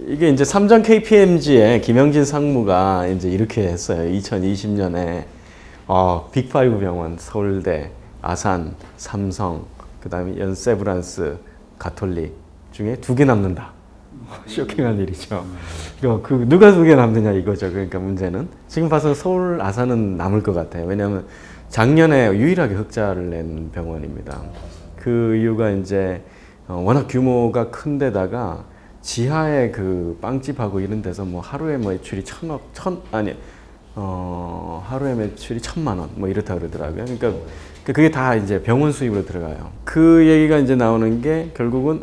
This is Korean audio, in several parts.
이게 이제 삼성 KPMG의 김영진 상무가 이제 이렇게 했어요. 2020년에 빅5 병원, 서울대, 아산, 삼성, 그다음에 연세브란스, 가톨릭 중에 2개 남는다. 쇼킹한 일이죠. 누가 2개 남느냐 이거죠. 그러니까 문제는 지금 봐서 서울, 아산은 남을 것 같아요. 왜냐하면 작년에 유일하게 흑자를 낸 병원입니다. 그 이유가 이제 워낙 규모가 큰 데다가 지하에 그 빵집하고 이런 데서 뭐 하루에 매출이 하루에 매출이 1,000만 원 뭐 이렇다 그러더라고요. 그러니까 그게 다 이제 병원 수입으로 들어가요. 그 얘기가 이제 나오는 게 결국은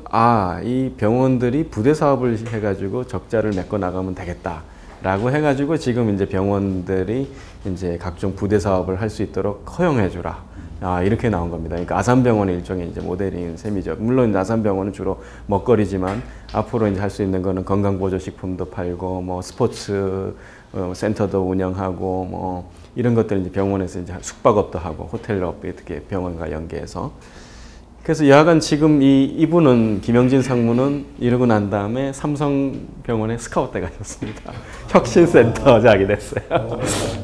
이 병원들이 부대 사업을 해가지고 적자를 메꿔 나가면 되겠다라고 해가지고 지금 이제 병원들이 이제 각종 부대 사업을 할 수 있도록 허용해주라. 이렇게 나온 겁니다. 그러니까 아산병원의 일종의 이제 모델인 셈이죠. 물론 아산병원은 주로 먹거리지만 앞으로 이제 할 수 있는 거는 건강보조식품도 팔고 뭐 스포츠 센터도 운영하고 뭐 이런 것들 이제 병원에서 이제 숙박업도 하고 호텔업 이렇게 병원과 연계해서. 그래서 여하간 지금 이분은 김영진 상무는 이러고 난 다음에 삼성병원에 스카웃돼 가셨습니다. 혁신센터장이 됐어요.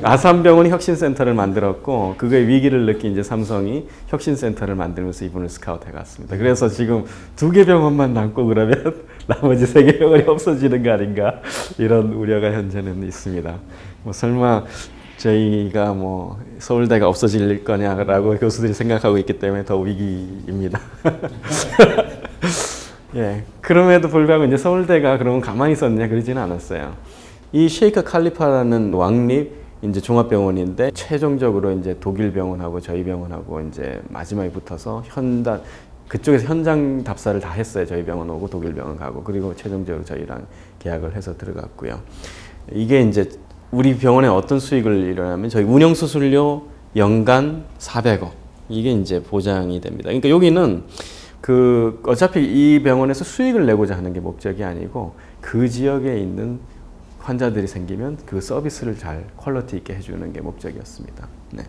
아산병원이 혁신센터를 만들었고 그거의 위기를 느낀 이제 삼성이 혁신센터를 만들면서 이분을 스카웃해 갔습니다. 그래서 지금 2개 병원만 남고 그러면 나머지 3개 병원이 없어지는 거 아닌가 이런 우려가 현재는 있습니다. 뭐 설마 저희가 뭐 서울대가 없어질 거냐라고 교수들이 생각하고 있기 때문에 더 위기입니다. 예, 그럼에도 불구하고 이제 서울대가 그러면 가만히 있었냐 그러지는 않았어요. 이 셰이크 칼리파라는 왕립 이제 종합병원인데 최종적으로 이제 독일 병원하고 저희 병원하고 이제 마지막에 붙어서 그쪽에서 현장 답사를 다 했어요. 저희 병원 오고 독일 병원 가고 그리고 최종적으로 저희랑 계약을 해서 들어갔고요. 이게 이제 우리 병원에 어떤 수익을 일어나면 저희 운영수술료 연간 400억 이게 이제 보장이 됩니다. 그러니까 여기는 어차피 이 병원에서 수익을 내고자 하는 게 목적이 아니고 그 지역에 있는 환자들이 생기면 그 서비스를 잘 퀄리티 있게 해주는 게 목적이었습니다. 네.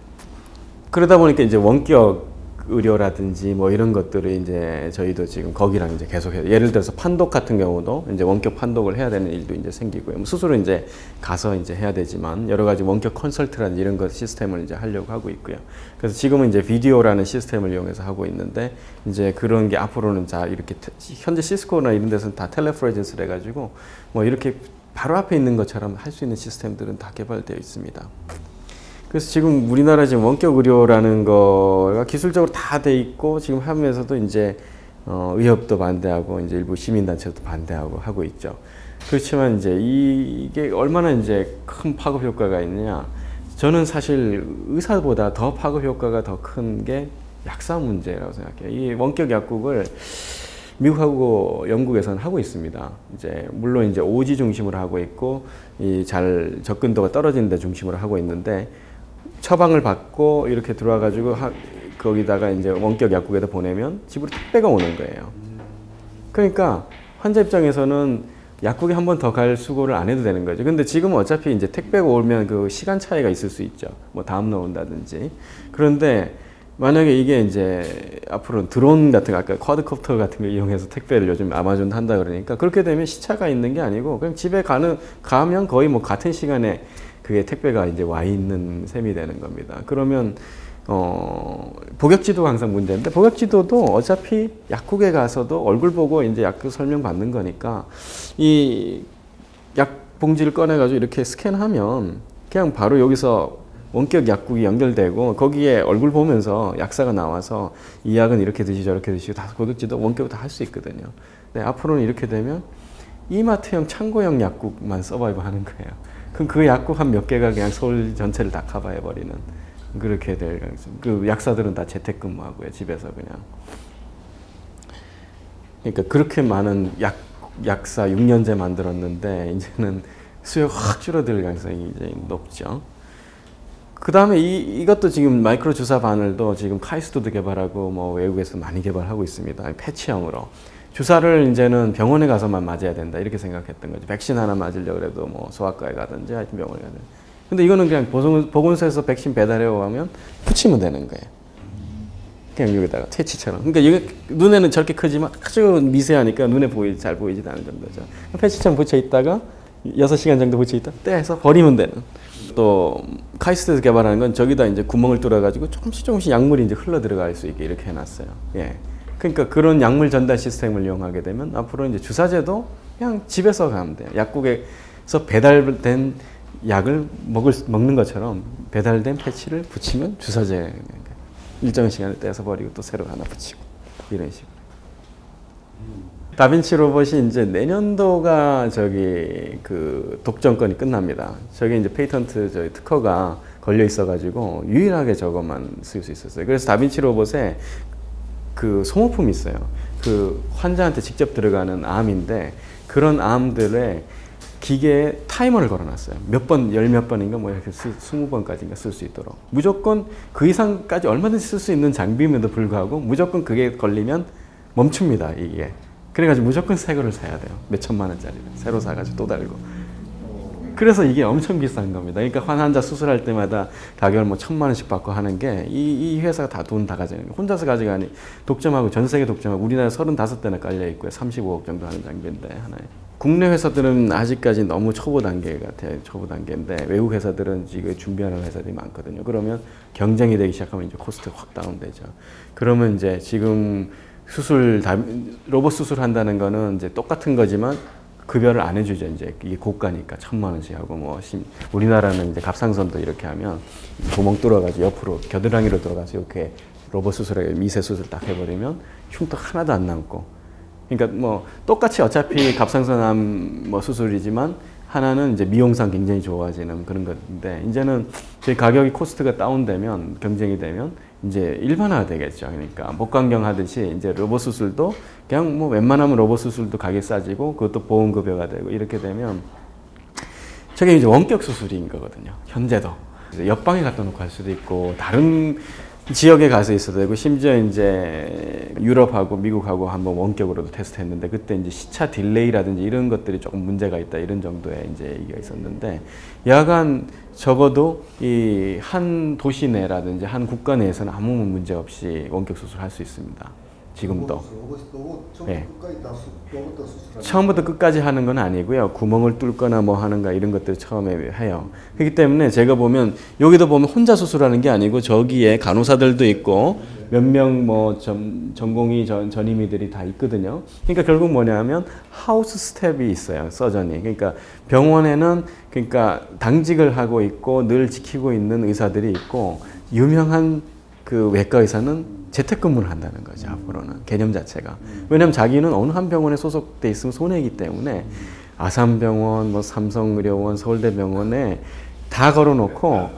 그러다 보니까 이제 원격 의료라든지 뭐 이런 것들을 이제 저희도 지금 거기랑 이제 계속 해요. 예를 들어서 판독 같은 경우도 이제 원격 판독을 해야 되는 일도 이제 생기고요. 뭐 수술은 이제 가서 이제 해야 되지만 여러 가지 원격 컨설트라든지 이런 것 시스템을 이제 하려고 하고 있고요. 그래서 지금은 이제 비디오라는 시스템을 이용해서 하고 있는데 이제 그런 게 앞으로는 이렇게 현재 시스코나 이런 데서는 다 텔레프레젠스를 해가지고 뭐 이렇게 바로 앞에 있는 것처럼 할 수 있는 시스템들은 다 개발되어 있습니다. 그래서 지금 우리나라 지금 원격 의료라는 거가 기술적으로 다 돼 있고 지금 하면서도 이제 의협도 반대하고 이제 일부 시민단체도 반대하고 하고 있죠. 그렇지만 이제 이게 얼마나 이제 큰 파급 효과가 있느냐. 저는 사실 의사보다 더 파급 효과가 더 큰 게 약사 문제라고 생각해요. 이 원격 약국을 미국하고 영국에서는 하고 있습니다. 이제 물론 이제 오지 중심으로 하고 있고 잘 접근도가 떨어지는 데 중심으로 하고 있는데 처방을 받고 이렇게 들어와 가지고 거기다가 이제 원격 약국에다 보내면 집으로 택배가 오는 거예요. 그러니까 환자 입장에서는 약국에 한 번 더 갈 수고를 안 해도 되는 거죠. 근데 지금 어차피 이제 택배가 오면 그 시간 차이가 있을 수 있죠. 뭐 다음날 온다든지. 그런데 만약에 이게 이제 앞으로 드론 같은 거 아까 쿼드코프터 같은 거 이용해서 택배를 요즘 아마존도 한다 그러니까 그렇게 되면 시차가 있는 게 아니고 그냥 집에 가면 거의 뭐 같은 시간에 그게 택배가 이제 와 있는 셈이 되는 겁니다. 그러면 복역지도가 항상 문제인데 복역지도도 어차피 약국에 가서도 얼굴 보고 이제 약국 설명 받는 거니까 이 약 봉지를 꺼내 가지고 이렇게 스캔하면 그냥 바로 여기서 원격 약국이 연결되고 거기에 얼굴 보면서 약사가 나와서 이 약은 이렇게 드시고 저렇게 드시고 다 복역지도 원격으로 다 할 수 있거든요. 근데 앞으로는 이렇게 되면 이마트형 창고형 약국만 서바이브 하는 거예요. 그럼 그 약국 한 몇 개가 그냥 서울 전체를 다 커버해버리는 그렇게 될 그 약사들은 다 재택근무하고요. 집에서 그냥. 그러니까 그렇게 많은 약사 6년제 만들었는데 이제는 수요가 확 줄어들 가능성이 이제 높죠. 그 다음에 이것도 지금 마이크로 주사 바늘도 지금 카이스트도 개발하고 뭐 외국에서 많이 개발하고 있습니다. 패치형으로. 주사를 이제는 병원에 가서만 맞아야 된다 이렇게 생각했던 거죠. 백신 하나 맞으려고 해도 뭐 소아과에 가든지 하여튼 병원에 가든지. 근데 이거는 그냥 보건소에서 백신 배달해 오면 붙이면 되는 거예요. 그냥 여기다가 패치처럼. 그러니까 여기 눈에는 저렇게 크지만 아주 미세하니까 눈에 잘 보이지도 않은 정도죠. 패치처럼 붙여 있다가 6시간 정도 붙여 있다 떼서 버리면 되는. 또 카이스트에서 개발하는 건 저기다 이제 구멍을 뚫어 가지고 조금씩 약물이 이제 흘러 들어갈 수 있게 이렇게 해놨어요. 예. 그러니까 그런 약물 전달 시스템을 이용하게 되면 앞으로 이제 주사제도 그냥 집에서 가면 돼요. 약국에서 배달된 약을 먹는 것처럼 배달된 패치를 붙이면 주사제 일정 시간을 떼서 버리고 또 새로 하나 붙이고 이런 식으로. 다빈치 로봇이 이제 내년도가 저기 그 독점권이 끝납니다. 저게 이제 페이턴트 저희 특허가 걸려 있어가지고 유일하게 저것만 쓸 수 있었어요. 그래서 다빈치 로봇에 그 소모품이 있어요. 그 환자한테 직접 들어가는 암인데 그런 암들의 기계에 타이머를 걸어놨어요. 몇 번, 열 몇 번인가 뭐 이렇게 20번까지인가 쓸 수 있도록. 무조건 그 이상까지 얼마든지 쓸 수 있는 장비임에도 불구하고 무조건 그게 걸리면 멈춥니다, 이게. 그래가지고 무조건 새 거를 사야 돼요. 몇 천만 원짜리를. 새로 사가지고 또 달고. 그래서 이게 엄청 비싼 겁니다. 그러니까 환자 수술할 때마다 가격을 뭐 1,000만 원씩 받고 하는 게 이 회사가 다 돈 다 가져가는 거예요. 혼자서 가져가니 독점하고 전 세계 독점하고 우리나라 35대나 깔려 있고요. 35억 정도 하는 장비인데 하나에. 국내 회사들은 아직까지 너무 초보 단계 같아요. 초보 단계인데 외국 회사들은 지금 준비하는 회사들이 많거든요. 그러면 경쟁이 되기 시작하면 이제 코스트가 확 다운되죠. 그러면 이제 지금 로봇 수술한다는 거는 이제 똑같은 거지만 급여를 안 해주죠. 이제 이게 고가니까 1,000만 원씩 하고 뭐 우리나라는 이제 갑상선도 이렇게 하면 구멍 뚫어가지고 옆으로 겨드랑이로 들어가서 이렇게 로봇 수술에 미세 수술 딱 해버리면 흉터 하나도 안 남고. 그러니까 뭐 똑같이 어차피 갑상선암 뭐 수술이지만 하나는 이제 미용상 굉장히 좋아지는 그런 건데 이제는 저희 가격이 코스트가 다운되면 경쟁이 되면 이제 일반화가 되겠죠. 그러니까 목광경 하듯이 이제 로봇 수술도 그냥 뭐 웬만하면 로봇 수술도 가격 싸지고 그것도 보험급여가 되고 이렇게 되면 저게 이제 원격 수술인 거거든요. 현재도 옆방에 갖다 놓고 할 수도 있고 다른 지역에 가서 있어도 되고 심지어 이제 유럽하고 미국하고 한번 원격으로도 테스트했는데 그때 이제 시차 딜레이라든지 이런 것들이 조금 문제가 있다 이런 정도의 이제 얘기가 있었는데 여하간 적어도 이 한 도시 내라든지 한 국가 내에서는 아무 문제 없이 원격 수술할 수 있습니다. 지금도. 네. 처음부터 끝까지 하는 건 아니고요. 구멍을 뚫거나 뭐 하는가 이런 것들 처음에 해요. 그렇기 때문에 제가 보면 여기도 보면 혼자 수술하는 게 아니고 저기에 간호사들도 있고 몇 명 뭐 전공의 전임의들이 다 있거든요. 그러니까 결국 뭐냐면 하우스 스텝이 있어요. 서전이. 그러니까 병원에는 그러니까 당직을 하고 있고 늘 지키고 있는 의사들이 있고 유명한 그 외과 의사는 재택근무를 한다는 거죠. 앞으로는 개념 자체가. 왜냐하면 자기는 어느 한 병원에 소속돼 있으면 손해이기 때문에 아산병원, 뭐 삼성의료원, 서울대병원에 다 걸어놓고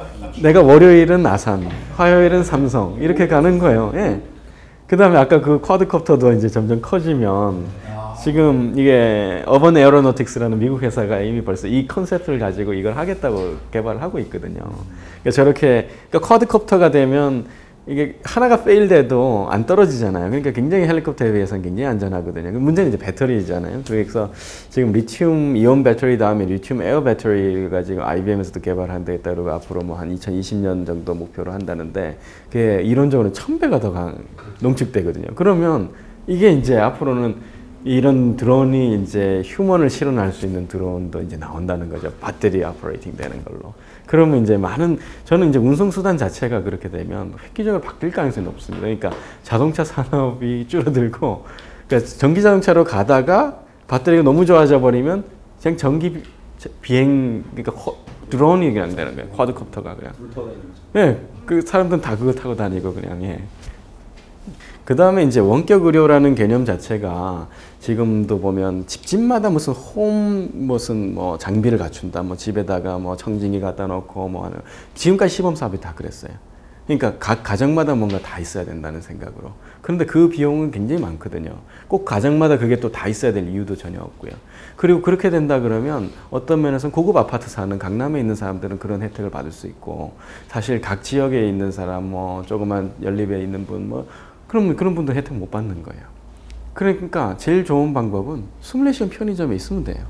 내가 월요일은 아산, 화요일은 삼성 이렇게 가는 거예요. 예. 그 다음에 아까 그 쿼드콥터도 이제 점점 커지면 지금 이게 어번 에어로노틱스라는 미국 회사가 이미 벌써 이 컨셉을 가지고 이걸 하겠다고 개발을 하고 있거든요. 그러니까 저렇게 그러니까 쿼드콥터가 되면 이게 하나가 페일돼도 안 떨어지잖아요. 그러니까 굉장히 헬리콥터에 비해서는 굉장히 안전하거든요. 문제는 이제 배터리잖아요. 그래서 지금 리튬 이온 배터리 다음에 리튬 에어 배터리가 지금 IBM에서도 개발한 데 있다 그러고 앞으로 뭐 한 2020년 정도 목표로 한다는데 그게 이론적으로는 1000배가 더 농축되거든요. 그러면 이게 이제 앞으로는 이런 드론이 이제 휴먼을 실현할 수 있는 드론도 이제 나온다는 거죠. 배터리 오퍼레이팅 되는 걸로. 그러면 이제 저는 이제 운송수단 자체가 그렇게 되면 획기적으로 바뀔 가능성이 높습니다. 그러니까 자동차 산업이 줄어들고, 그러니까 전기 자동차로 가다가 배터리가 너무 좋아져 버리면 그냥 전기 비행, 그러니까 드론이 그냥 되는 거예요. 쿼드콥터가 그냥. 예, 그 사람들은 다 그거 타고 다니고 그냥, 예. 그 다음에 이제 원격 의료라는 개념 자체가 지금도 보면 집집마다 무슨 뭐 장비를 갖춘다, 뭐 집에다가 뭐 청진기 갖다 놓고 뭐 하는, 지금까지 시범 사업이 다 그랬어요. 그러니까 각 가정마다 뭔가 다 있어야 된다는 생각으로. 그런데 그 비용은 굉장히 많거든요. 꼭 가정마다 그게 또 다 있어야 될 이유도 전혀 없고요. 그리고 그렇게 된다 그러면 어떤 면에서는 고급 아파트 사는 강남에 있는 사람들은 그런 혜택을 받을 수 있고, 사실 각 지역에 있는 사람, 뭐 조그만 연립에 있는 분, 뭐 그럼 그런 분들 혜택 못 받는 거예요. 그러니까 제일 좋은 방법은 24시간 편의점에 있으면 돼요.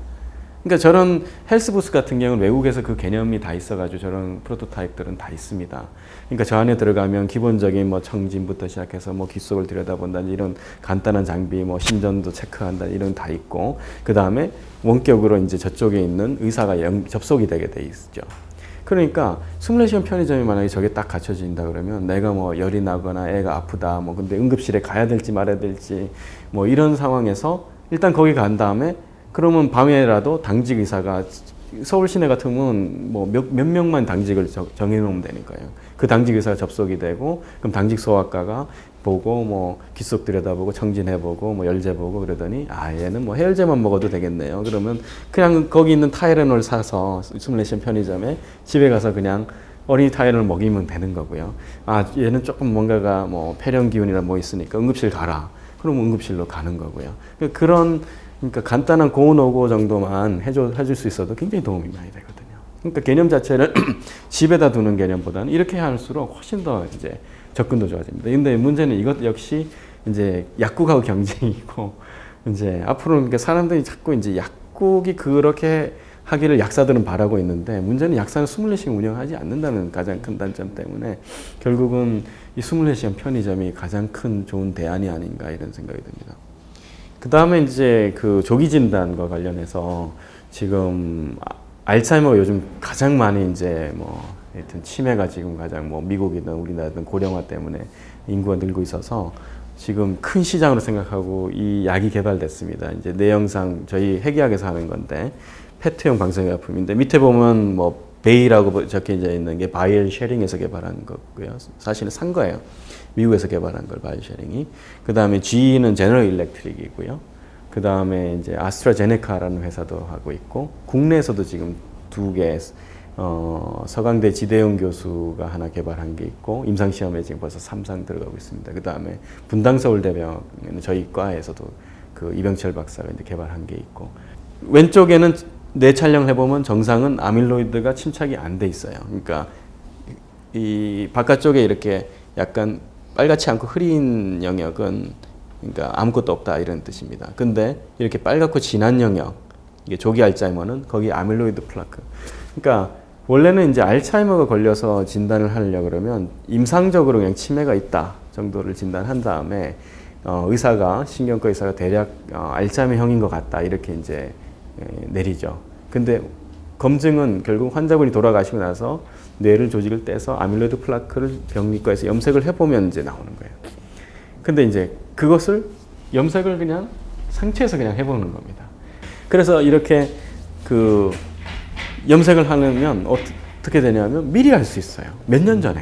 그러니까 저런 헬스부스 같은 경우는 외국에서 그 개념이 다 있어가지고 저런 프로토타입들은 다 있습니다. 그러니까 저 안에 들어가면 기본적인 뭐 청진부터 시작해서 뭐 귓속을 들여다본다는 이런 간단한 장비, 뭐 심전도 체크한다 이런 다 있고, 그 다음에 원격으로 이제 저쪽에 있는 의사가 접속이 되게 돼 있죠. 그러니까 24시간 편의점이 만약에 저게 딱 갖춰진다 그러면 내가 뭐 열이 나거나 애가 아프다, 뭐 근데 응급실에 가야 될지 말아야 될지 뭐 이런 상황에서 일단 거기 간 다음에 그러면 밤에라도 당직 의사가 서울 시내 같으면 뭐 몇 명만 당직을 정해놓으면 되니까요. 그 당직 의사가 접속이 되고 그럼 당직 소아과가 보고 뭐 귓속 들여다보고 청진해보고 뭐 열재보고 그러더니 아 얘는 뭐 해열제만 먹어도 되겠네요. 그러면 그냥 거기 있는 타이레놀 사서 24시간 편의점에 집에 가서 그냥 어린이 타이레놀 먹이면 되는 거고요. 아 얘는 조금 뭔가가 뭐 폐렴 기운이나 뭐 있으니까 응급실 가라. 그럼 응급실로 가는 거고요. 그러니까 간단한 고온오고 정도만 해줄 수 있어도 굉장히 도움이 많이 되거든요. 그러니까 개념 자체를 집에다 두는 개념보다는 이렇게 할수록 훨씬 더 이제 접근도 좋아집니다. 근데 문제는 이것 역시 이제 약국하고 경쟁이고, 이제 앞으로는 사람들이 자꾸 이제 약국이 그렇게 하기를 약사들은 바라고 있는데, 문제는 약사는 24시간 운영하지 않는다는 가장 큰 단점 때문에 결국은 이 24시간 편의점이 가장 큰 좋은 대안이 아닌가 이런 생각이 듭니다. 그 다음에 이제 그 조기 진단과 관련해서 지금 알츠하이머가 요즘 가장 많이 이제 뭐 하여튼 치매가 지금 가장 뭐 미국이든 우리나라든 고령화 때문에 인구가 늘고 있어서 지금 큰 시장으로 생각하고 이 약이 개발됐습니다. 이제 내영상 저희 핵의학에서 하는 건데 페트형 방사능약품인데 밑에 보면 뭐 베이라고 적혀져 있는 게 바이엘 쉐링에서 개발한 거고요. 사실은 산 거예요. 미국에서 개발한 걸 바이엘 쉐링이. 그 다음에 GE는 제너럴 일렉트릭이고요. 그 다음에 이제 아스트라제네카라는 회사도 하고 있고, 국내에서도 지금 2개 서강대 지대용 교수가 하나 개발한 게 있고, 임상시험에 지금 벌써 3상 들어가고 있습니다. 그 다음에 분당서울대병원에는 저희 과에서도 그 이병철 박사가 이제 개발한 게 있고, 왼쪽에는 뇌 촬영을 해보면 정상은 아밀로이드가 침착이 안 돼 있어요. 그러니까 이 바깥쪽에 이렇게 약간 빨갛지 않고 흐린 영역은 그러니까 아무것도 없다 이런 뜻입니다. 근데 이렇게 빨갛고 진한 영역, 이게 조기 알츠하이머는 거기 아밀로이드 플라크. 그러니까 원래는 이제 알츠하이머가 걸려서 진단을 하려고 그러면 임상적으로 그냥 치매가 있다 정도를 진단한 다음에 의사가, 신경과 의사가 대략 알츠하이머형인 것 같다 이렇게 이제 내리죠. 근데 검증은 결국 환자분이 돌아가시고 나서 뇌를 조직을 떼서 아밀로이드 플라크를 병리과에서 염색을 해보면 이제 나오는 거예요. 근데 이제 그것을 염색을 그냥 상체에서 그냥 해보는 겁니다. 그래서 이렇게 그 염색을 하면 어떻게 되냐면 미리 할 수 있어요. 몇 년 전에.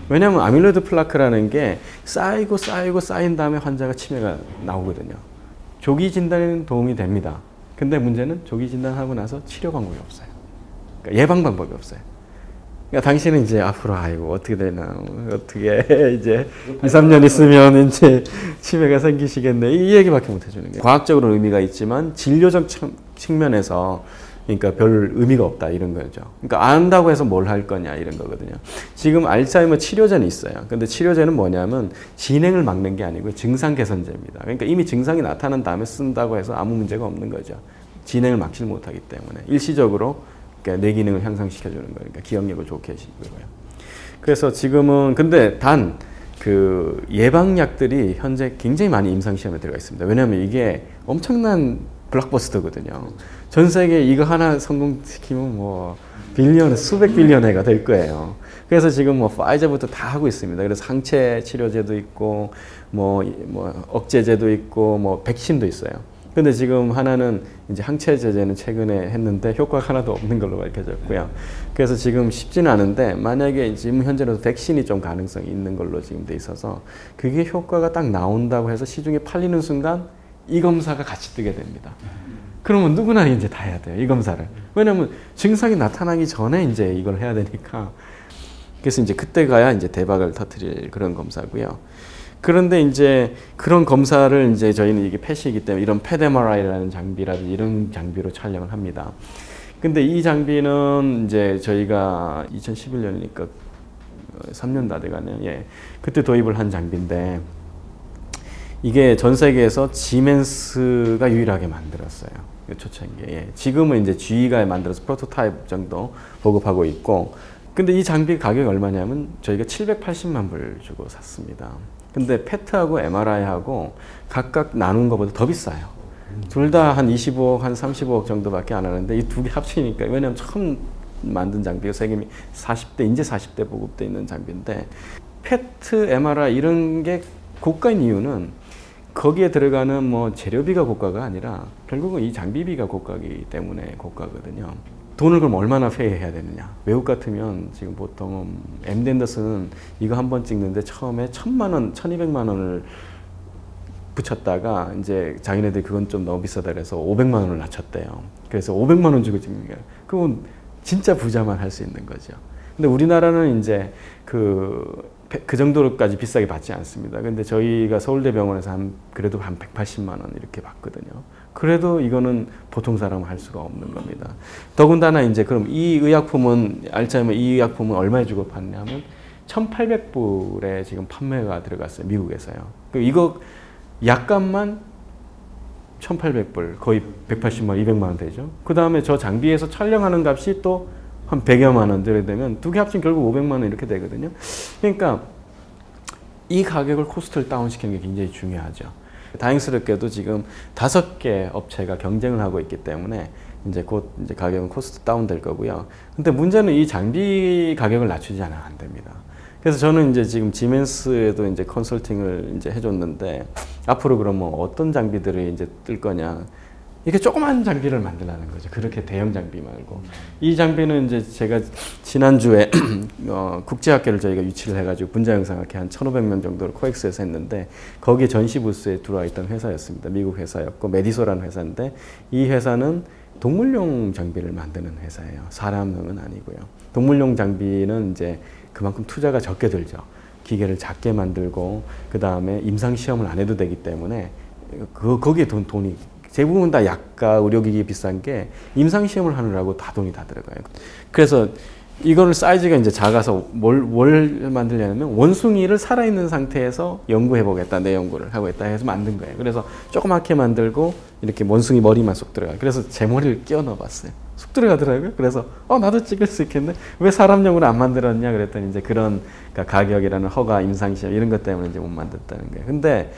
왜냐하면 아밀로이드 플라크라는 게 쌓인 다음에 환자가 치매가 나오거든요. 조기 진단에는 도움이 됩니다. 근데 문제는 조기 진단하고 나서 치료 방법이 없어요. 그러니까 예방 방법이 없어요. 그러니까 당신은 이제 앞으로 아이고 어떻게 되나, 어떻게 이제 2, 3년 있으면 이제 치매가 생기시겠네, 이 얘기밖에 못 해주는 거예요. 과학적으로 의미가 있지만 진료적 측면에서 그러니까 별 의미가 없다 이런 거죠. 그러니까 안다고 해서 뭘 할 거냐 이런 거거든요. 지금 알츠하이머 치료제는 있어요. 근데 치료제는 뭐냐면 진행을 막는 게 아니고 증상 개선제입니다. 그러니까 이미 증상이 나타난 다음에 쓴다고 해서 아무 문제가 없는 거죠. 진행을 막지 못하기 때문에 일시적으로 그러니까 뇌 기능을 향상시켜주는 거니까 그러니까 기억력을 좋게 해주고요. 그래서 지금은 근데 단 그 예방약들이 현재 굉장히 많이 임상시험에 들어가 있습니다. 왜냐하면 이게 엄청난 블록버스터거든요. 전 세계 이거 하나 성공시키면 뭐 빌리언, 수백 빌리언회가 될 거예요. 그래서 지금 뭐 파이저부터 다 하고 있습니다. 그래서 항체 치료제도 있고 뭐 억제제도 있고 뭐 백신도 있어요. 근데 지금 하나는 이제 항체 제제는 최근에 했는데 효과가 하나도 없는 걸로 밝혀졌고요. 그래서 지금 쉽지는 않은데 만약에 지금 현재로도 백신이 좀 가능성이 있는 걸로 지금 돼 있어서 그게 효과가 딱 나온다고 해서 시중에 팔리는 순간 이 검사가 같이 뜨게 됩니다. 그러면 누구나 이제 다 해야 돼요, 이 검사를. 왜냐면 증상이 나타나기 전에 이제 이걸 해야 되니까. 그래서 이제 그때 가야 이제 대박을 터뜨릴 그런 검사고요. 그런데 이제 그런 검사를 이제 저희는 이게 펫이기 때문에 이런 펫 MRI라는 장비라든지 이런 장비로 촬영을 합니다. 근데 이 장비는 이제 저희가 2011년이니까 3년 다 돼가네요. 예. 그때 도입을 한 장비인데 이게 전 세계에서 지멘스가 유일하게 만들었어요. 그 초창기에. 예. 지금은 이제 GE가 만들어서 프로토타입 정도 보급하고 있고, 근데 이 장비 가격이 얼마냐면 저희가 780만 불 주고 샀습니다. 근데 PET하고 MRI하고 각각 나눈 것보다 더 비싸요. 둘 다 한 25억, 한 35억 정도밖에 안 하는데 이 두 개 합치니까, 왜냐면 처음 만든 장비가 세계 40대, 이제 40대 보급돼 있는 장비인데, PET, MRI 이런 게 고가인 이유는 거기에 들어가는 뭐 재료비가 고가가 아니라 결국은 이 장비비가 고가이기 때문에 고가거든요. 돈을 그럼 얼마나 회해해야 되느냐. 외국 같으면 지금 보통 MD 앤더슨은 이거 한 번 찍는데 처음에 1,000만 원, 1,200만 원을 붙였다가 이제 자기네들이 그건 좀 너무 비싸다 그래서 500만 원을 낮췄대요. 그래서 500만 원 주고 찍는 거예요. 그건 진짜 부자만 할 수 있는 거죠. 근데 우리나라는 이제 그 정도로까지 비싸게 받지 않습니다. 근데 저희가 서울대병원에서 그래도 한 180만 원 이렇게 받거든요. 그래도 이거는 보통 사람은 할 수가 없는 겁니다. 더군다나 이제 그럼 이 의약품은, 알츠하이머 이 의약품은 얼마에 주고 받냐면 1,800불에 지금 판매가 들어갔어요. 미국에서요. 이거 약값만 1,800불, 거의 180만 원, 200만 원 되죠. 그 다음에 저 장비에서 촬영하는 값이 또 한 100여만 원 들어야 되면 두 개 합치면 결국 500만 원 이렇게 되거든요. 그러니까 이 가격을 코스트를 다운시키는 게 굉장히 중요하죠. 다행스럽게도 지금 5개 업체가 경쟁을 하고 있기 때문에 이제 곧 이제 가격은 코스트 다운 될 거고요. 근데 문제는 이 장비 가격을 낮추지 않으면 안 됩니다. 그래서 저는 이제 지금 지멘스에도 이제 컨설팅을 이제 해줬는데, 앞으로 그러면 어떤 장비들이 이제 뜰 거냐. 이렇게 조그만 장비를 만들라는 거죠. 그렇게 대형 장비 말고. 이 장비는 이제 제가 지난주에 국제학회를 저희가 유치를 해가지고 분자영상학회 한 1,500명 정도를 코엑스에서 했는데, 거기에 전시 부스에 들어와 있던 회사였습니다. 미국 회사였고, 메디소라는 회사인데, 이 회사는 동물용 장비를 만드는 회사예요. 사람용은 아니고요. 동물용 장비는 이제 그만큼 투자가 적게 들죠. 기계를 작게 만들고, 그 다음에 임상시험을 안 해도 되기 때문에, 거기에 돈이 대부분 다 약가, 의료기기 비싼 게 임상시험을 하느라고 다 돈이 다 들어가요. 그래서 이거를 사이즈가 이제 작아서 뭘 만들냐면, 원숭이를 살아있는 상태에서 연구해보겠다, 내 연구를 하고있다 해서 만든 거예요. 그래서 조그맣게 만들고 이렇게 원숭이 머리만 쏙 들어가요. 그래서 제 머리를 끼워 넣어봤어요. 쏙 들어가더라고요. 그래서 나도 찍을 수 있겠네. 왜 사람용으로 안 만들었냐 그랬더니 이제 그런 가격이라는 허가, 임상시험 이런 것 때문에 이제 못 만들었다는 거예요. 근데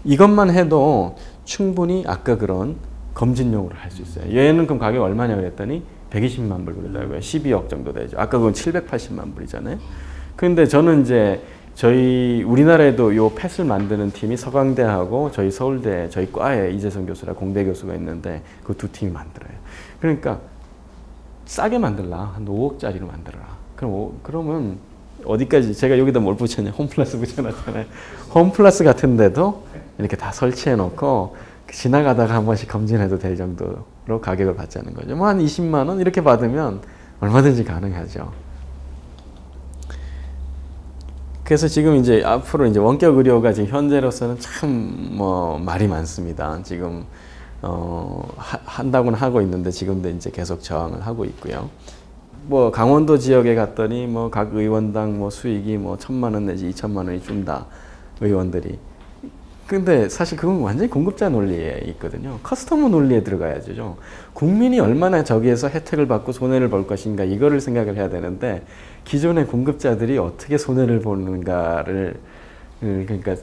이것만 해도 충분히 아까 그런 검진용으로 할 수 있어요. 얘는 그럼 가격 얼마냐 그랬더니 120만 불 그러더라고요. 12억 정도 되죠. 아까 그건 780만 불이잖아요. 근데 저는 이제 저희 우리나라에도 요 펫을 만드는 팀이 서강대하고 저희 서울대, 저희 과에 이재성 교수라 공대 교수가 있는데 그 두 팀이 만들어요. 그러니까 싸게 만들라. 한 5억짜리로 만들어라. 그러면 어디까지, 제가 여기다 뭘 붙였냐, 홈플러스 붙여놨잖아요. 홈플러스 같은 데도 이렇게 다 설치해 놓고 지나가다가 한 번씩 검진해도 될 정도로 가격을 받자는 거죠. 뭐 한 20만 원 이렇게 받으면 얼마든지 가능하죠. 그래서 지금 이제 앞으로 이제 원격 의료가 지금 현재로서는 참 뭐 말이 많습니다. 지금 한다고는 하고 있는데 지금도 이제 계속 저항을 하고 있고요. 뭐 강원도 지역에 갔더니 뭐 각 의원당 뭐 수익이 뭐 1,000만 원 내지 2,000만 원이 준다, 의원들이. 근데 사실 그건 완전히 공급자 논리에 있거든요. 커스터머 논리에 들어가야죠. 국민이 얼마나 저기에서 혜택을 받고 손해를 볼 것인가, 이거를 생각을 해야 되는데, 기존의 공급자들이 어떻게 손해를 보는가를 그러니까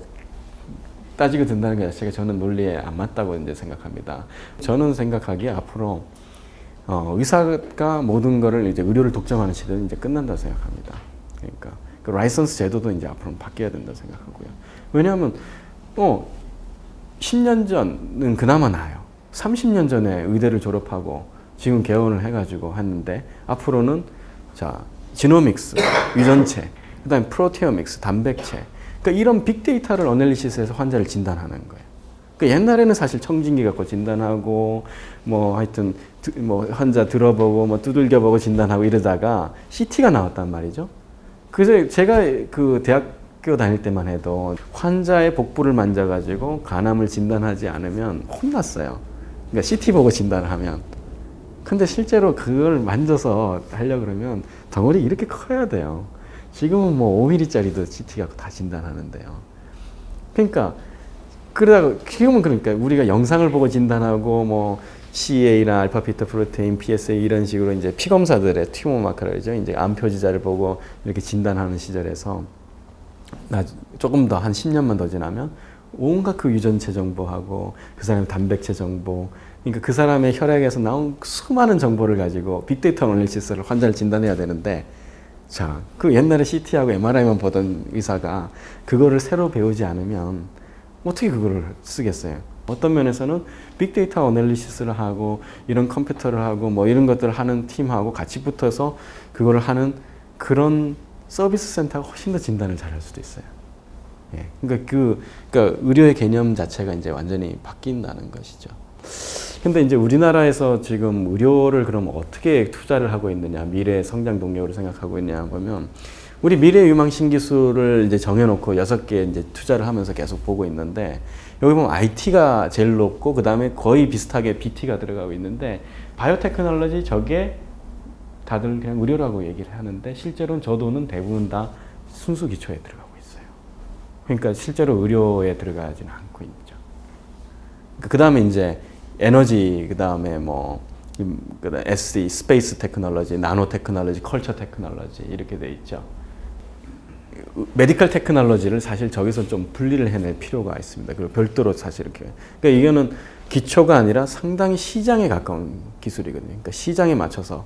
따지고 든다는 것 자체가 저는 논리에 안 맞다고 이제 생각합니다. 저는 생각하기에 앞으로 의사가 모든 거를 이제 의료를 독점하는 시대는 이제 끝난다고 생각합니다. 그러니까 그 라이선스 제도도 이제 앞으로 바뀌어야 된다고 생각하고요. 왜냐하면 10년 전은 그나마 나아요. 30년 전에 의대를 졸업하고 지금 개원을 해가지고 했는데, 앞으로는 자 지노믹스, 유전체, 그 다음에 프로테오믹스, 단백체, 그러니까 이런 빅데이터를 어널리시스해서 환자를 진단하는 거예요. 그러니까 옛날에는 사실 청진기 갖고 진단하고 뭐 하여튼 뭐 환자 들어보고 뭐 두들겨보고 진단하고 이러다가 CT가 나왔단 말이죠. 그래서 제가 그 대학교 다닐 때만 해도 환자의 복부를 만져가지고 간암을 진단하지 않으면 혼났어요. 그러니까 CT 보고 진단을 하면. 근데 실제로 그걸 만져서 하려고 그러면 덩어리 이렇게 커야 돼요. 지금은 뭐 5mm짜리도 CT 갖고 다 진단하는데요. 그러니까 지금은 그러니까 우리가 영상을 보고 진단하고 뭐 CA나 알파 비타 프로테인, PSA 이런 식으로 이제 피 검사들의 튜머 마커라죠. 이제 암 표지자를 보고 이렇게 진단하는 시절에서 조금 더 한 10년만 더 지나면 온갖 그 유전체 정보하고 그 사람의 단백질 정보, 그러니까 그 사람의 혈액에서 나온 수많은 정보를 가지고 빅데이터 어널리시스를 환자를 진단해야 되는데, 자, 그 옛날에 CT하고 MRI만 보던 의사가 그거를 새로 배우지 않으면 어떻게 그거를 쓰겠어요? 어떤 면에서는 빅데이터 어널리시스를 하고 이런 컴퓨터를 하고 뭐 이런 것들을 하는 팀하고 같이 붙어서 그거를 하는 그런 서비스 센터가 훨씬 더 진단을 잘할 수도 있어요. 예. 그러니까 의료의 개념 자체가 이제 완전히 바뀐다는 것이죠. 근데 이제 우리나라에서 지금 의료를 그럼 어떻게 투자를 하고 있느냐, 미래 성장 동력으로 생각하고 있냐 보면, 우리 미래 유망 신기술을 이제 정해놓고 6개 이제 투자를 하면서 계속 보고 있는데, 여기 보면 IT가 제일 높고 그 다음에 거의 비슷하게 BT가 들어가고 있는데, 바이오테크놀로지 저게 다들 그냥 의료라고 얘기를 하는데 실제로는 저 돈은 대부분 다 순수 기초에 들어가고 있어요. 그러니까 실제로 의료에 들어가지는 않고 있죠. 그 다음에 이제 에너지, 그 다음에 뭐 SC, 스페이스 테크놀로지, 나노 테크놀로지, 컬처 테크놀로지 이렇게 돼 있죠. 메디컬 테크놀로지를 사실 저기서 좀 분리를 해낼 필요가 있습니다. 그리고 별도로 사실 이렇게. 그러니까 이거는 기초가 아니라 상당히 시장에 가까운 기술이거든요. 그러니까 시장에 맞춰서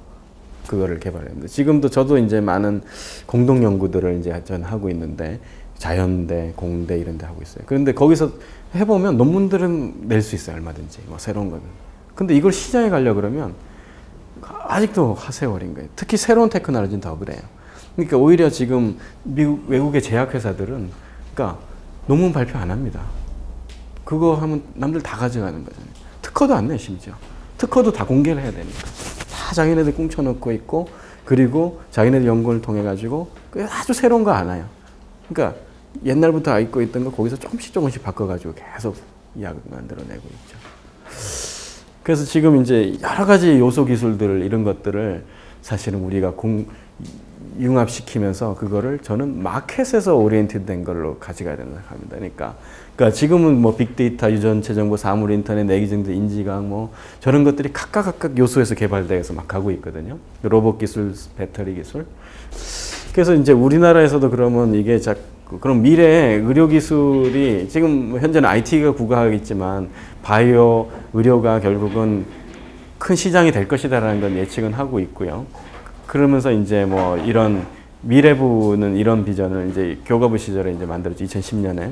그거를 개발합니다. 지금도 저도 이제 많은 공동 연구들을 이제 전 하고 있는데, 자연대, 공대 이런 데 하고 있어요. 그런데 거기서 해보면 논문들은 낼 수 있어요. 얼마든지. 뭐 새로운 거는. 근데 이걸 시장에 가려고 그러면 아직도 하세월인 거예요. 특히 새로운 테크놀로지는 더 그래요. 그러니까 오히려 지금 외국의 제약회사들은 그러니까 논문 발표 안 합니다. 그거 하면 남들 다 가져가는 거잖아요. 특허도 안 내, 심지어. 특허도 다 공개를 해야 되니까. 다 자기네들 꽁쳐놓고 있고, 그리고 자기네들 연구를 통해 가지고 아주 새로운 거 안 와요. 그러니까 옛날부터 알고 있던 거 거기서 조금씩 바꿔가지고 계속 약을 만들어내고 있죠. 그래서 지금 이제 여러 가지 요소 기술들 이런 것들을 사실은 우리가 융합시키면서 그거를 저는 마켓에서 오리엔티드 된 걸로 가져가야 된다고 합니다. 그러니까 지금은 뭐 빅데이터, 유전체 정보, 사물 인터넷, 내기정보, 인지과학 뭐 저런 것들이 각각 요소에서 개발돼서 막 가고 있거든요. 로봇 기술, 배터리 기술. 그래서 이제 우리나라에서도 그러면 이게 그럼 미래에 의료 기술이 지금 현재는 IT가 구가하겠지만 바이오 의료가 결국은 큰 시장이 될 것이다라는 건 예측은 하고 있고요. 그러면서 이제 뭐 이런 미래부는 이런 비전을 이제 교과부 시절에 이제 만들었죠. 2010년에.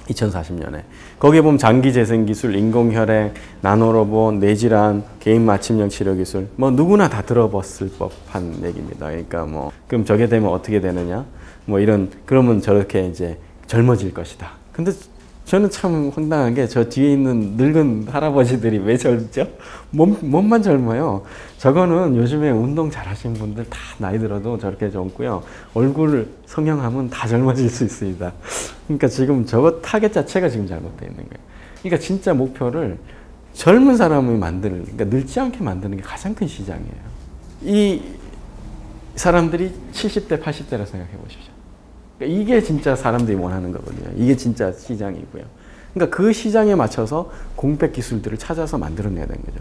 2040년에. 거기에 보면 장기 재생 기술, 인공혈액, 나노로봇, 뇌질환, 개인 맞춤형 치료 기술, 뭐 누구나 다 들어봤을 법한 얘기입니다. 그러니까 뭐 그럼 저게 되면 어떻게 되느냐? 뭐 이런, 그러면 저렇게 이제 젊어질 것이다. 근데 저는 참 황당한 게 저 뒤에 있는 늙은 할아버지들이 왜 젊죠? 몸만 젊어요. 저거는 요즘에 운동 잘 하시는 분들 다 나이 들어도 저렇게 젊고요. 얼굴 성형하면 다 젊어질 수 있습니다. 그러니까 지금 저거 타겟 자체가 지금 잘못되어 있는 거예요. 그러니까 진짜 목표를 젊은 사람을 만드는, 그러니까 늙지 않게 만드는 게 가장 큰 시장이에요. 이 사람들이 70대, 80대라 생각해 보십시오. 그러니까 이게 진짜 사람들이 원하는 거거든요. 이게 진짜 시장이고요. 그러니까 그 시장에 맞춰서 공백 기술들을 찾아서 만들어내야 되는 거죠.